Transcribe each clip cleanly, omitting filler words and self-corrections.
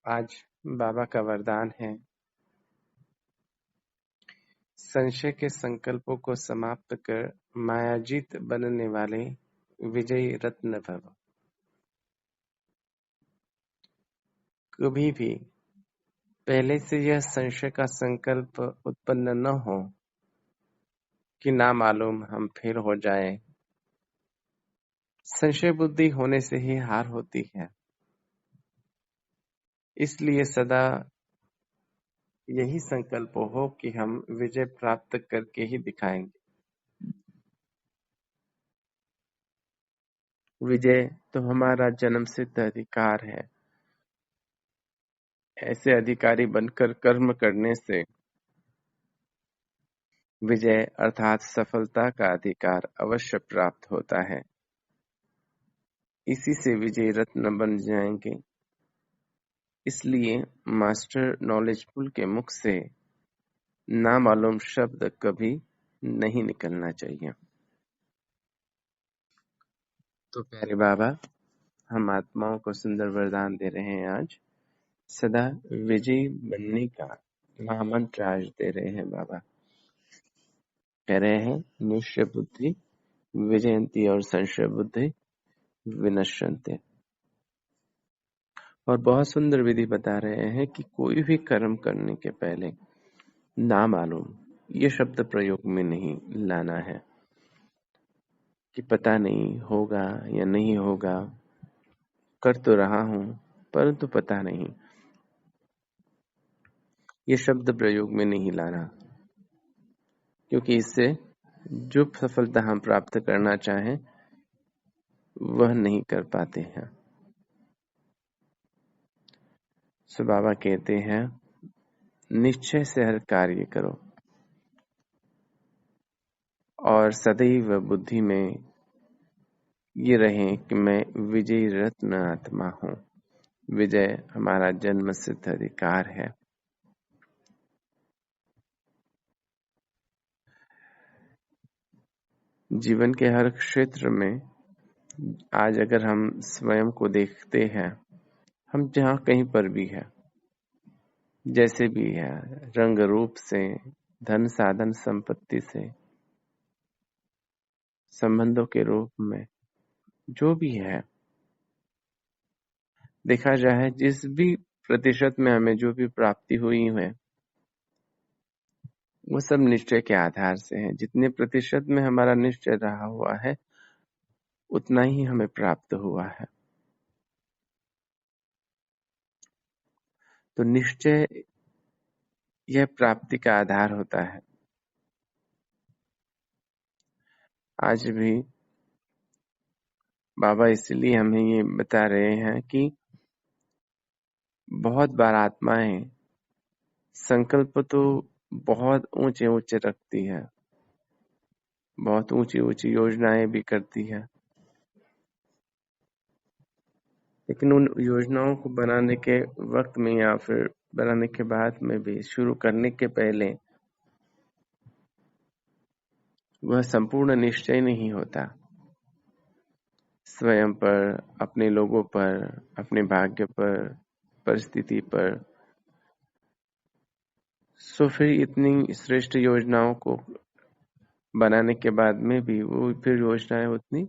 आज बाबा का वरदान है, संशय के संकल्पों को समाप्त कर मायाजीत बनने वाले विजयी रत्न भव। कभी भी पहले से यह संशय का संकल्प उत्पन्न न हो कि ना मालूम हम फेल हो जाएं। संशय बुद्धि होने से ही हार होती है, इसलिए सदा यही संकल्प हो कि हम विजय प्राप्त करके ही दिखाएंगे। विजय तो हमारा जन्मसिद्ध अधिकार है। ऐसे अधिकारी बनकर कर्म करने से विजय अर्थात सफलता का अधिकार अवश्य प्राप्त होता है। इसी से विजय रत्न बन जाएंगे। इसलिए मास्टर नॉलेजफुल के मुख से नामालूम शब्द कभी नहीं निकलना चाहिए। तो प्यारे बाबा, हम आत्माओं को सुंदर वरदान दे रहे हैं। आज सदा विजयी बनने का महामंत्र आज दे रहे हैं बाबा। कह रहे हैं, निश्चय बुद्धि विजयंती और संशय बुद्धि विनश्यन्ते। और बहुत सुंदर विधि बता रहे हैं कि कोई भी कर्म करने के पहले ना मालूम ये शब्द प्रयोग में नहीं लाना है कि पता नहीं होगा या नहीं होगा, कर तो रहा हूं परंतु पता नहीं, ये शब्द प्रयोग में नहीं लाना, क्योंकि इससे जो सफलता हम प्राप्त करना चाहें वह नहीं कर पाते हैं। सो बाबा कहते हैं, निश्चय से हर कार्य करो और सदैव बुद्धि में ये रहे कि मैं विजयी रत्न आत्मा हूँ। विजय हमारा जन्म सिद्ध अधिकार है। जीवन के हर क्षेत्र में आज अगर हम स्वयं को देखते हैं, हम जहाँ कहीं पर भी है, जैसे भी है, रंग रूप से, धन साधन संपत्ति से, संबंधों के रूप में, जो भी है, देखा जाए जिस भी प्रतिशत में हमें जो भी प्राप्ति हुई है वो सब निश्चय के आधार से है। जितने प्रतिशत में हमारा निश्चय रहा हुआ है उतना ही हमें प्राप्त हुआ है। तो निश्चय यह प्राप्ति का आधार होता है। आज भी बाबा इसलिए हमें ये बता रहे हैं कि बहुत बार आत्माएं संकल्प तो बहुत ऊंचे ऊंचे रखती है, बहुत ऊंची ऊंची योजनाएं भी करती है, लेकिन उन योजनाओं को बनाने के वक्त में या फिर बनाने के बाद में भी, शुरू करने के पहले वह संपूर्ण निश्चय नहीं होता। स्वयं पर, अपने लोगों पर, अपने भाग्य पर, परिस्थिति पर। सो फिर इतनी श्रेष्ठ योजनाओं को बनाने के बाद में भी वो फिर योजनाएं उतनी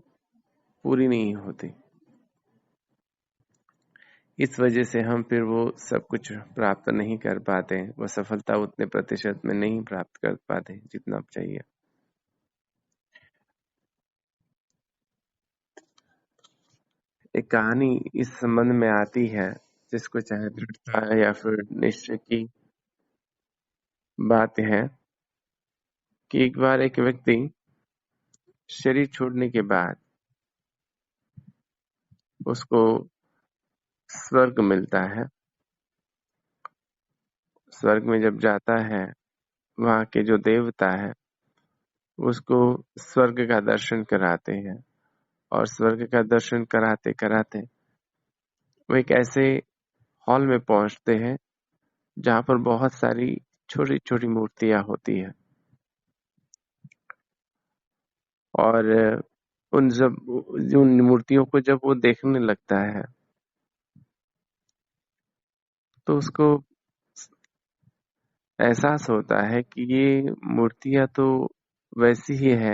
पूरी नहीं होती। इस वजह से हम फिर वो सब कुछ प्राप्त नहीं कर पाते, वो सफलता उतने प्रतिशत में नहीं प्राप्त कर पाते जितना चाहिए। एक कहानी इस संबंध में आती है, जिसको चाहे दृढ़ता है या फिर निश्चय की बात है, कि एक बार एक व्यक्ति शरीर छोड़ने के बाद उसको स्वर्ग मिलता है। स्वर्ग में जब जाता है, वहां के जो देवता है उसको स्वर्ग का दर्शन कराते हैं, और स्वर्ग का दर्शन कराते कराते वो एक ऐसे हॉल में पहुंचते हैं जहां पर बहुत सारी छोटी छोटी मूर्तियां होती है। और उन मूर्तियों को जब वो देखने लगता है तो उसको एहसास होता है कि ये मूर्तियां तो वैसी ही है,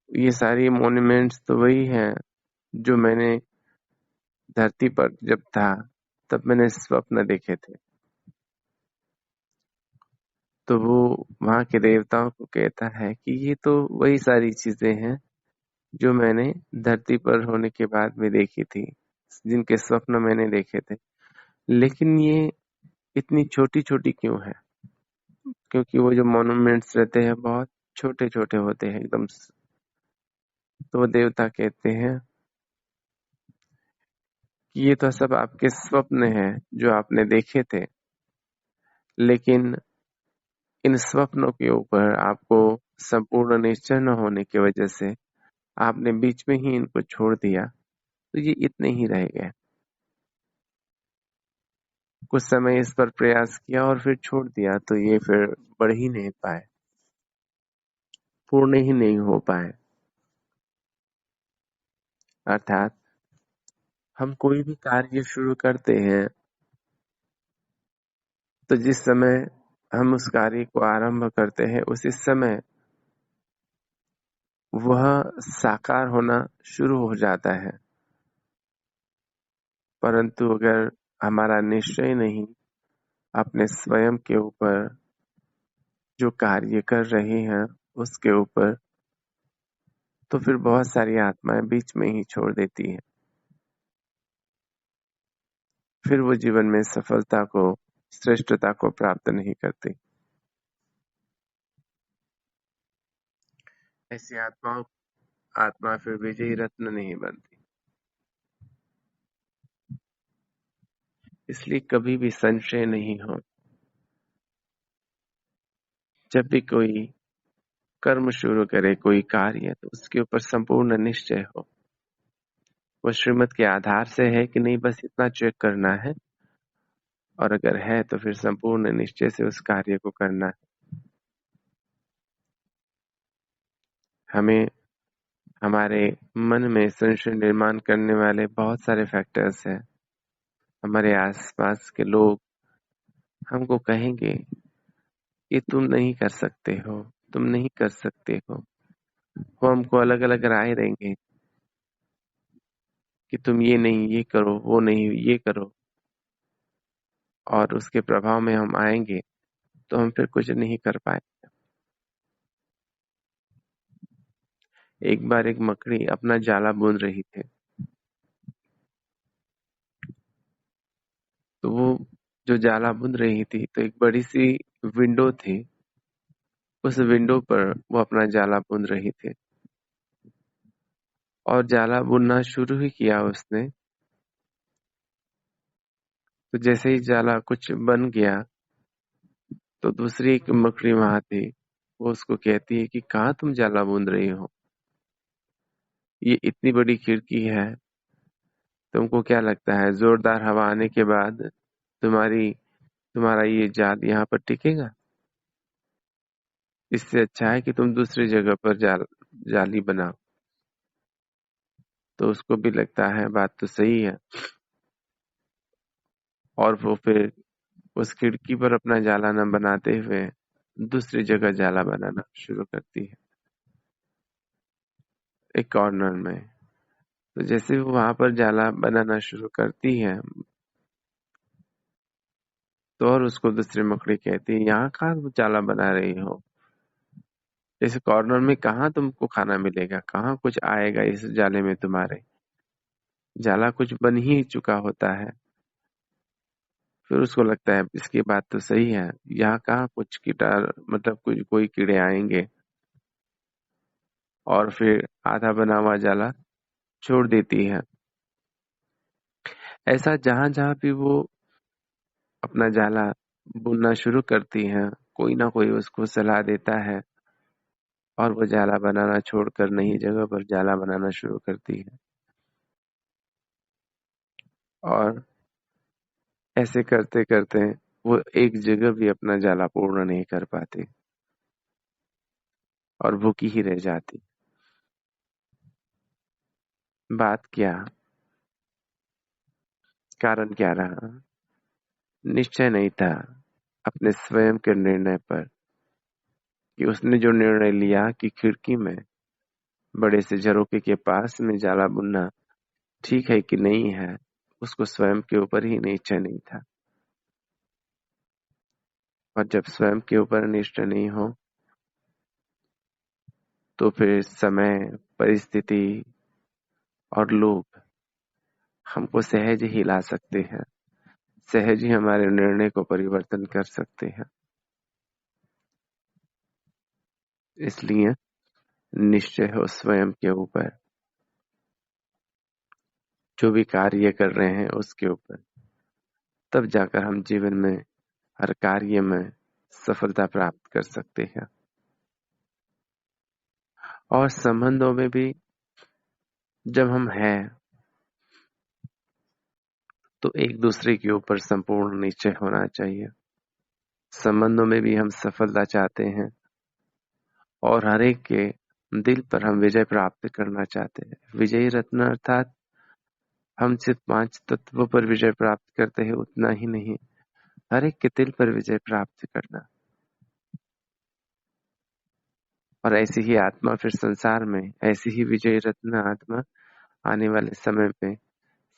ये सारी मॉन्यूमेंट्स तो वही हैं जो मैंने धरती पर जब था तब मैंने स्वप्न देखे थे। तो वो वहां के देवताओं को कहता है कि ये तो वही सारी चीजें हैं जो मैंने धरती पर होने के बाद में देखी थी, जिनके स्वप्न मैंने देखे थे, लेकिन ये इतनी छोटी छोटी क्यों है? क्योंकि वो जो मॉन्यूमेंट्स रहते हैं बहुत छोटे छोटे होते हैं एकदम। तो वो देवता कहते हैं कि ये तो सब आपके स्वप्न हैं जो आपने देखे थे, लेकिन इन स्वप्नों के ऊपर आपको संपूर्ण निश्चय न होने की वजह से आपने बीच में ही इनको छोड़ दिया, तो ये इतने ही रह गए। कुछ समय इस पर प्रयास किया और फिर छोड़ दिया, तो ये फिर बढ़ ही नहीं पाए, पूर्ण ही नहीं हो पाए। अर्थात हम कोई भी कार्य शुरू करते हैं तो जिस समय हम उस कार्य को आरंभ करते हैं उसी समय वह साकार होना शुरू हो जाता है। परंतु अगर हमारा निश्चय नहीं अपने स्वयं के ऊपर, जो कार्य कर रहे हैं उसके ऊपर, तो फिर बहुत सारी आत्माएं बीच में ही छोड़ देती हैं। फिर वो जीवन में सफलता को, श्रेष्ठता को प्राप्त नहीं करती। ऐसी आत्मा फिर विजयी रत्न नहीं बनती। इसलिए कभी भी संशय नहीं हो। जब भी कोई कर्म शुरू करे, कोई कार्य, तो उसके ऊपर संपूर्ण निश्चय हो। वो श्रीमत के आधार से है कि नहीं, बस इतना चेक करना है, और अगर है तो फिर संपूर्ण निश्चय से उस कार्य को करना है। हमें हमारे मन में संशय निर्माण करने वाले बहुत सारे फैक्टर्स हैं। हमारे आसपास के लोग हमको कहेंगे कि तुम नहीं कर सकते हो, तुम नहीं कर सकते हो। वो हमको अलग अलग राय देंगे कि तुम ये नहीं ये करो, वो नहीं ये करो, और उसके प्रभाव में हम आएंगे तो हम फिर कुछ नहीं कर पाए। एक बार एक मकड़ी अपना जाला बुन रही थी, तो वो जो जाला बुन रही थी, तो एक बड़ी सी विंडो थी, उस विंडो पर वो अपना जाला बुन रही थी। और जाला बुनना शुरू ही किया उसने, तो जैसे ही जाला कुछ बन गया तो दूसरी एक मकड़ी वहां थी, वो उसको कहती है कि कहाँ तुम जाला बुन रही हो, ये इतनी बड़ी खिड़की है, तुमको क्या लगता है जोरदार हवा आने के बाद तुम्हारा ये जाल यहाँ पर टिकेगा? इससे अच्छा है कि तुम दूसरी जगह पर जाली बनाओ। तो उसको भी लगता है बात तो सही है, और वो फिर उस खिड़की पर अपना जाला न बनाते हुए दूसरी जगह जाला बनाना शुरू करती है, एक कॉर्नर में। तो जैसे वो वहां पर जाला बनाना शुरू करती है, तो और उसको दूसरी मकड़ी कहती है, यहाँ कहाँ जाला बना रही हो, इस कॉर्नर में कहाँ तुमको खाना मिलेगा, कहाँ कुछ आएगा इस जाले में तुम्हारे, जाला कुछ बन ही चुका होता है। फिर उसको लगता है इसकी बात तो सही है, यहाँ कहाँ कुछ कीटाणु, मतलब कुछ कोई कीड़े आएंगे, और फिर आधा बना हुआ जाला छोड़ देती है। ऐसा जहां जहां भी वो अपना जाला बुनना शुरू करती हैं, कोई ना कोई उसको सलाह देता है, और वो जाला बनाना छोड़कर नई जगह पर जाला बनाना शुरू करती है। और ऐसे करते करते वो एक जगह भी अपना जाला पूर्ण नहीं कर पाती और भूखी ही रह जाती। बात क्या, कारण क्या रहा? निश्चय नहीं था अपने स्वयं के निर्णय पर कि उसने जो निर्णय लिया कि खिड़की में बड़े से झरोखे के पास में जाला बुनना ठीक है कि नहीं है, उसको स्वयं के ऊपर ही निश्चय नहीं था। और जब स्वयं के ऊपर निश्चय नहीं हो तो फिर समय, परिस्थिति और लोग हमको सहज ही ला सकते हैं, सहज ही हमारे निर्णय को परिवर्तन कर सकते हैं। इसलिए निश्चय हो स्वयं के ऊपर, जो भी कार्य कर रहे हैं उसके ऊपर, तब जाकर हम जीवन में हर कार्य में सफलता प्राप्त कर सकते हैं। और संबंधों में भी जब हम हैं तो एक दूसरे के ऊपर संपूर्ण निश्चय होना चाहिए। संबंधों में भी हम सफलता चाहते हैं और हर एक के दिल पर हम विजय प्राप्त करना चाहते हैं। विजयी रत्न अर्थात हम सिर्फ 5 तत्वों पर विजय प्राप्त करते हैं उतना ही नहीं, हर एक के दिल पर विजय प्राप्त करना। और ऐसी ही आत्मा फिर संसार में, ऐसी ही विजयी रत्न आत्मा आने वाले समय पे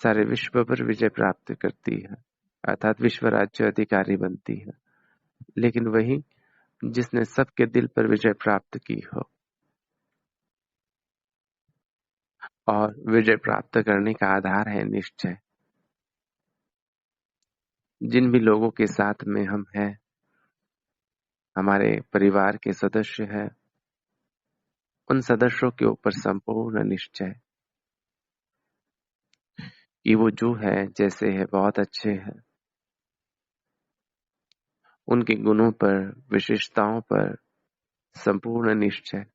सारे विश्व पर विजय प्राप्त करती है, अर्थात विश्व राज्य अधिकारी बनती है। लेकिन वही जिसने सबके दिल पर विजय प्राप्त की हो। और विजय प्राप्त करने का आधार है निश्चय। जिन भी लोगों के साथ में हम हैं, हमारे परिवार के सदस्य हैं, उन सदस्यों के ऊपर संपूर्ण निश्चय कि वो जो है जैसे है बहुत अच्छे हैं। उनके गुणों पर, विशेषताओं पर संपूर्ण निश्चय।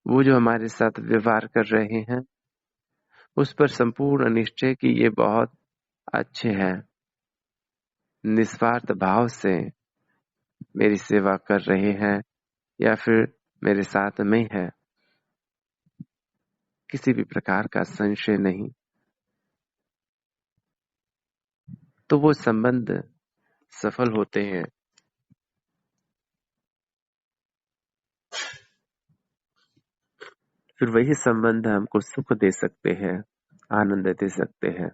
वो जो हमारे साथ व्यवहार कर रहे हैं उस पर संपूर्ण निश्चय कि ये बहुत अच्छे हैं, निस्वार्थ भाव से मेरी सेवा कर रहे हैं या फिर मेरे साथ में है, किसी भी प्रकार का संशय नहीं। तो वो संबंध सफल होते हैं। फिर वही संबंध हमको सुख दे सकते हैं, आनंद दे सकते हैं।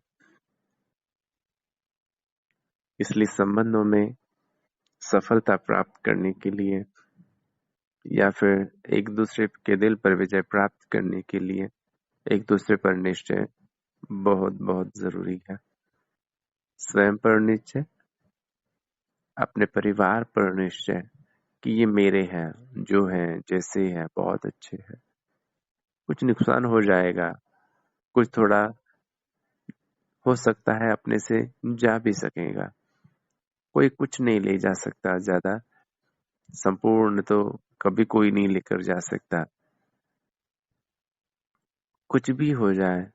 इसलिए संबंधों में सफलता प्राप्त करने के लिए या फिर एक दूसरे के दिल पर विजय प्राप्त करने के लिए एक दूसरे पर निश्चय बहुत बहुत जरूरी है। स्वयं पर निश्चय, अपने परिवार पर निश्चय कि ये मेरे हैं, जो हैं जैसे हैं बहुत अच्छे हैं। कुछ नुकसान हो जाएगा, कुछ थोड़ा हो सकता है अपने से जा भी सकेगा, कोई कुछ नहीं ले जा सकता ज्यादा, संपूर्ण तो कभी कोई नहीं लेकर जा सकता। कुछ भी हो जाए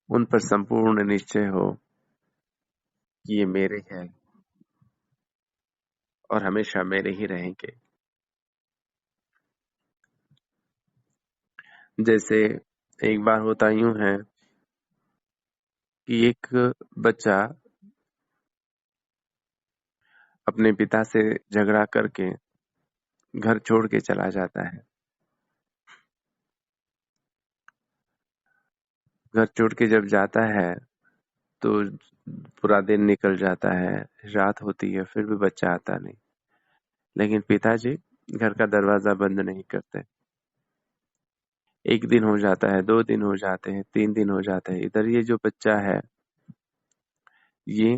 उन पर संपूर्ण निश्चय हो कि ये मेरे हैं और हमेशा मेरे ही रहेंगे। जैसे एक बार होता यूं है कि एक बच्चा अपने पिता से झगड़ा करके घर छोड़ के चला जाता है। घर छोड़ के जब जाता है तो पूरा दिन निकल जाता है, रात होती है, फिर भी बच्चा आता नहीं। लेकिन पिताजी घर का दरवाजा बंद नहीं करते। 1 दिन हो जाता है, 2 दिन हो जाते हैं, 3 दिन हो जाते हैं। इधर ये जो बच्चा है ये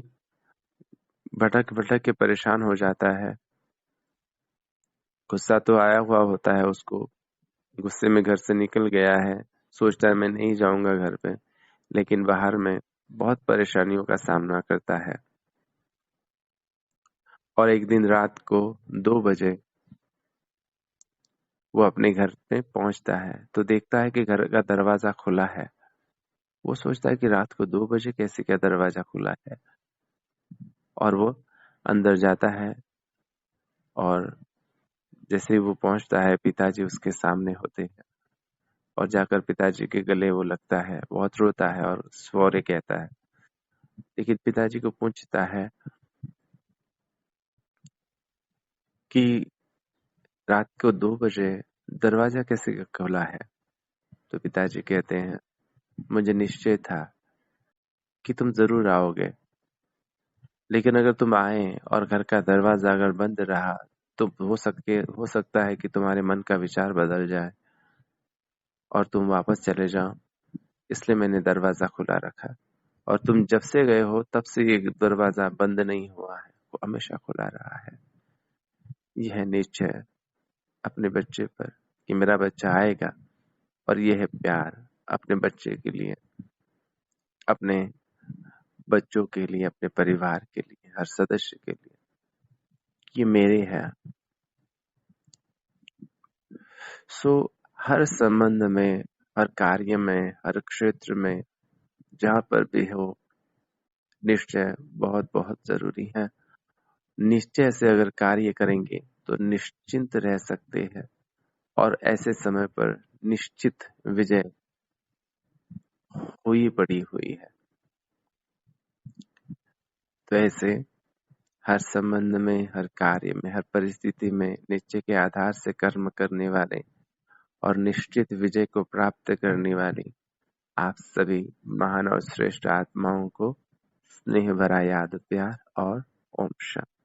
भटक भटक के परेशान हो जाता है। गुस्सा तो आया हुआ होता है उसको, गुस्से में घर से निकल गया है, सोचता है मैं नहीं जाऊंगा घर पे, लेकिन बाहर में बहुत परेशानियों का सामना करता है। और एक दिन रात को 2 बजे वो अपने घर पे पहुंचता है तो देखता है कि घर का दरवाजा खुला है। वो सोचता है कि रात को 2 बजे कैसे क्या दरवाजा खुला है। और वो अंदर जाता है और जैसे ही वो पहुंचता है पिताजी उसके सामने होते हैं और जाकर पिताजी के गले वो लगता है, बहुत रोता है और सॉरी कहता है। लेकिन पिताजी को पूछता है कि रात को 2 बजे दरवाजा कैसे खुला है? तो पिताजी कहते हैं, मुझे निश्चय था कि तुम जरूर आओगे, लेकिन अगर तुम आए और घर का दरवाजा अगर बंद रहा तो हो सकता है कि तुम्हारे मन का विचार बदल जाए और तुम वापस चले जाओ, इसलिए मैंने दरवाजा खुला रखा। और तुम जब से गए हो तब से ये दरवाजा बंद नहीं हुआ है, वो हमेशा खुला रहा है। यह निश्चय अपने बच्चे पर कि मेरा बच्चा आएगा, और यह है प्यार अपने बच्चे के लिए, अपने बच्चों के लिए, अपने परिवार के लिए, हर सदस्य के लिए, ये मेरे है। सो हर संबंध में, हर कार्य में, हर क्षेत्र में, जहाँ पर भी हो, निश्चय बहुत बहुत जरूरी है। निश्चय से अगर कार्य करेंगे तो निश्चिंत रह सकते हैं, और ऐसे समय पर निश्चित विजय हुई पड़ी हुई है। तो ऐसे हर संबंध में, हर कार्य में, हर परिस्थिति में निश्चय के आधार से कर्म करने वाले और निश्चित विजय को प्राप्त करने वाली आप सभी महान और श्रेष्ठ आत्माओं को स्नेह भरा याद, प्यार और ओम शांति।